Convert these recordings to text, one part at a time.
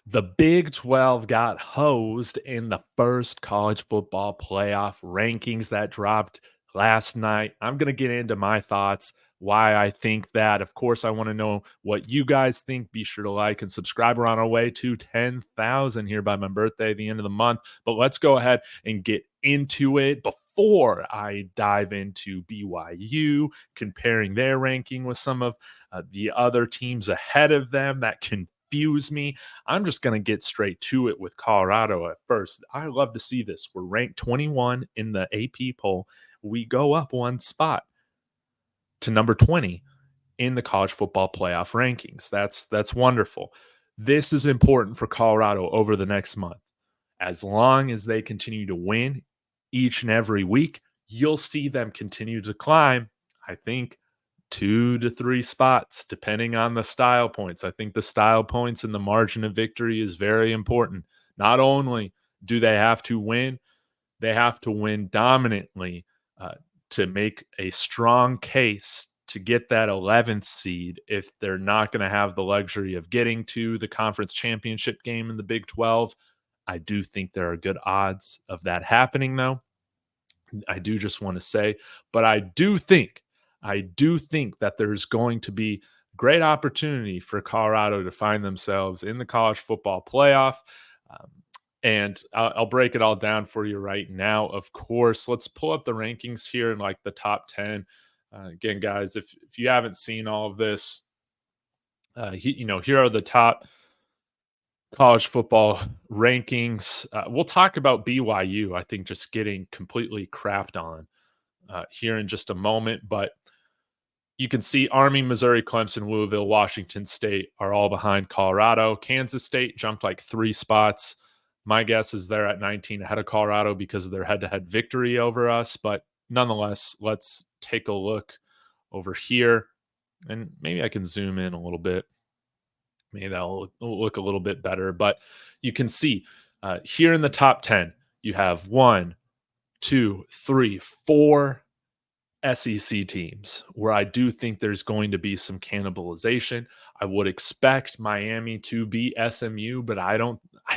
The Big 12 got hosed in the first college football playoff rankings that dropped last night. I'm going to get into my thoughts, why I think that. Of course, I want to know what you guys think. Be sure to like and subscribe. We're on our way to 10,000 here by my birthday at the end of the month. But let's go ahead and get into it. Before I dive into BYU, comparing their ranking with some of the other teams ahead of them that confuse me, I'm just going to get straight to it with Colorado at first. I love to see this. We're ranked 21 in the AP poll. We go up one spot to number 20 in the college football playoff rankings. That's wonderful. This is important for Colorado over the next month. As long as they continue to win each and every week, you'll see them continue to climb. I think 2 to 3 spots, depending on the style points. I think the style points and the margin of victory is very important. Not only do they have to win, they have to win dominantly to make a strong case to get that 11th seed if they're not going to have the luxury of getting to the conference championship game in the Big 12. I do think there are good odds of that happening, though. I do just want to say, but I do think that there's going to be great opportunity for Colorado to find themselves in the college football playoff. Um, and I'll break it all down for you right now. Of course, let's pull up the rankings here in like the top 10. Again, guys, if you haven't seen all of this, here are the top college football rankings. We'll talk about BYU, I think, just getting completely crapped on here in just a moment. But you can see Army, Missouri, Clemson, Louisville, Washington State are all behind Colorado. Kansas State jumped like 3 spots. My guess is they're at 19 ahead of Colorado because of their head-to-head victory over us. But nonetheless, let's take a look over here. And maybe I can zoom in a little bit. Maybe that'll look a little bit better. But you can see here in the top 10, you have 1, 2, 3, 4 SEC teams where I do think there's going to be some cannibalization. I would expect Miami to beat SMU, but I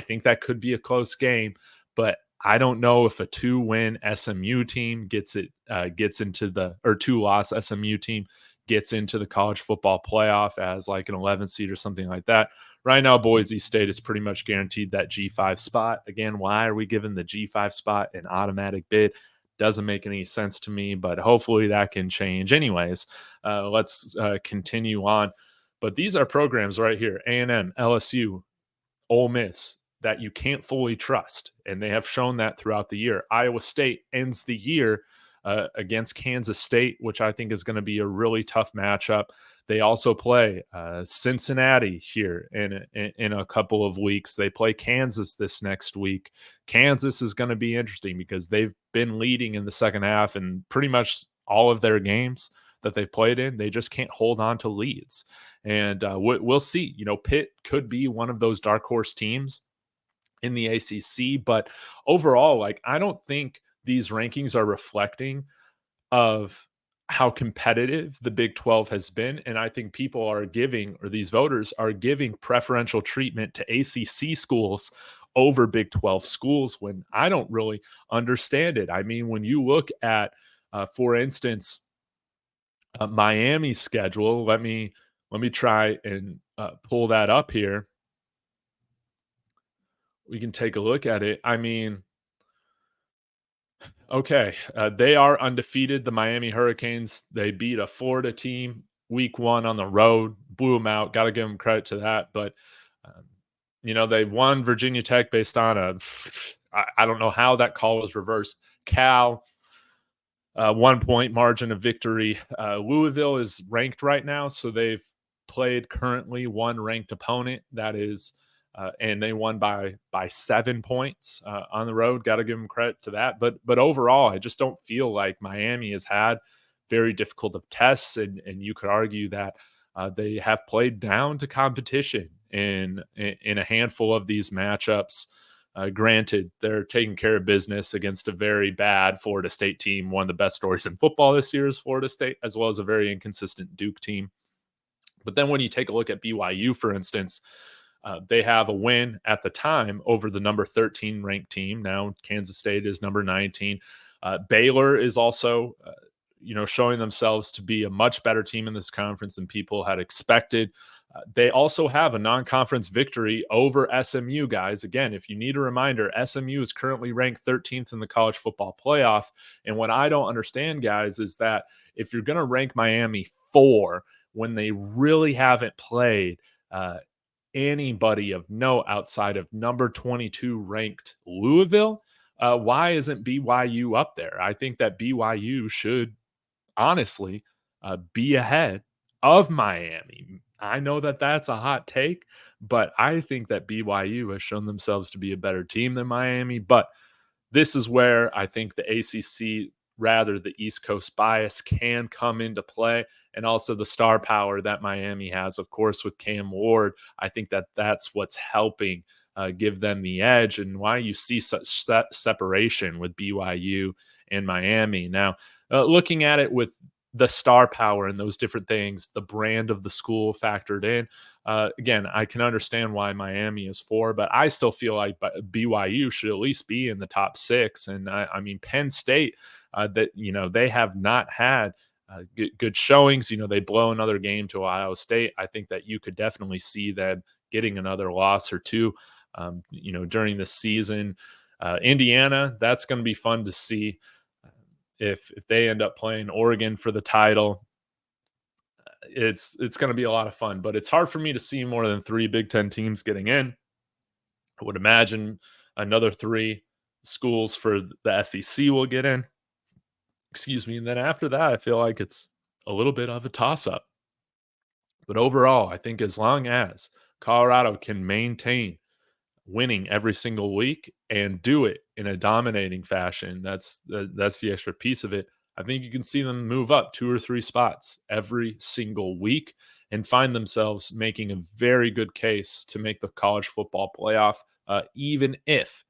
think that could be a close game, but I don't know if a 2-win SMU team gets into the, or 2-loss SMU team gets into the college football playoff as like an 11th seed or something like that. Right now, Boise State is pretty much guaranteed that G5 spot. Again, why are we giving the G5 spot an automatic bid? Doesn't make any sense to me, but hopefully that can change. Anyways, let's continue on. But these are programs right here, A&M, LSU, Ole Miss, that you can't fully trust, and they have shown that throughout the year. Iowa State ends the year against Kansas State, which I think is going to be a really tough matchup. They also play Cincinnati here in a couple of weeks. They play Kansas this next week. Kansas is going to be interesting because they've been leading in the second half and pretty much all of their games that they've played in, they just can't hold on to leads. And we'll see. Pitt could be one of those dark horse teams in the ACC, but overall, I don't think these rankings are reflecting of how competitive the Big 12 has been. And I think people are giving, or these voters are giving, preferential treatment to ACC schools over Big 12 schools when I don't really understand it. I mean, when you look at, for instance, Miami's schedule, let me try and pull that up here. We can take a look at it. I mean, okay, they are undefeated. The Miami Hurricanes, they beat a Florida team week 1 on the road, blew them out. Got to give them credit to that. But, they won Virginia Tech based on I don't know how that call was reversed. Cal, 1-point margin of victory. Louisville is ranked right now, so they've played currently one ranked opponent. That is and they won by 7 points on the road. Got to give them credit to that. But overall, I just don't feel like Miami has had very difficult of tests, and you could argue that they have played down to competition in a handful of these matchups. Granted, they're taking care of business against a very bad Florida State team. One of the best stories in football this year is Florida State, as well as a very inconsistent Duke team. But then when you take a look at BYU, for instance, They have a win at the time over the number 13 ranked team. Now Kansas State is number 19. Baylor is also, showing themselves to be a much better team in this conference than people had expected. They also have a non-conference victory over SMU, guys. Again, if you need a reminder, SMU is currently ranked 13th in the college football playoff. And what I don't understand, guys, is that if you're going to rank Miami 4 when they really haven't played anybody of note outside of number 22 ranked Louisville, why isn't BYU up there? I think that BYU should honestly be ahead of Miami. I know that that's a hot take, but I think that BYU has shown themselves to be a better team than Miami. But this is where I think the ACC, rather the East Coast bias, can come into play, and also the star power that Miami has, of course, with Cam Ward. I think that that's what's helping give them the edge, and why you see such separation with BYU and Miami. Now, looking at it with the star power and those different things, the brand of the school factored in. Again, I can understand why Miami is 4, but I still feel like BYU should at least be in the top 6. And I mean, Penn State, that they have not had good showings. They blow another game to Ohio State. I think that you could definitely see them getting another loss or two, during the season. Indiana, that's going to be fun to see if they end up playing Oregon for the title. It's going to be a lot of fun, but it's hard for me to see more than 3 Big Ten teams getting in. I would imagine another 3 schools for the SEC will get in. Excuse me. And then after that, I feel like it's a little bit of a toss up. But overall, I think as long as Colorado can maintain winning every single week and do it in a dominating fashion, that's the extra piece of it. I think you can see them move up 2 or 3 spots every single week and find themselves making a very good case to make the college football playoff, even if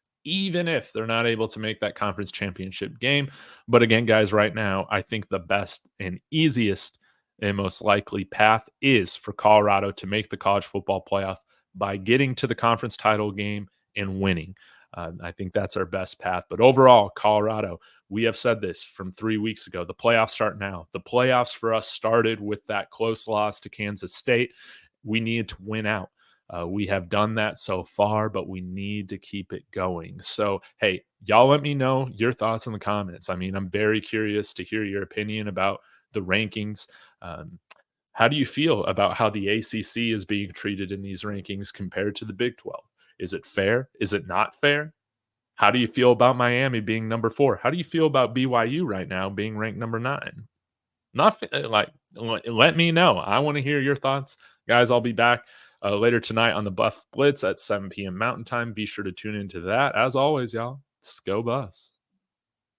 they're not able to make that conference championship game. But again, guys, right now, I think the best and easiest and most likely path is for Colorado to make the college football playoff by getting to the conference title game and winning. I think that's our best path. But overall, Colorado, we have said this from 3 weeks ago. The playoffs start now. The playoffs for us started with that close loss to Kansas State. We need to win out. We have done that so far, but we need to keep it going. So, hey, y'all let me know your thoughts in the comments. I mean, I'm very curious to hear your opinion about the rankings. How do you feel about how the ACC is being treated in these rankings compared to the Big 12? Is it fair? Is it not fair? How do you feel about Miami being number 4? How do you feel about BYU right now being ranked number 9? Not like, let me know. I want to hear your thoughts. Guys, I'll be back later tonight on the Buff Blitz at 7 p.m. Mountain Time. Be sure to tune into that. As always, y'all, let's go Bus.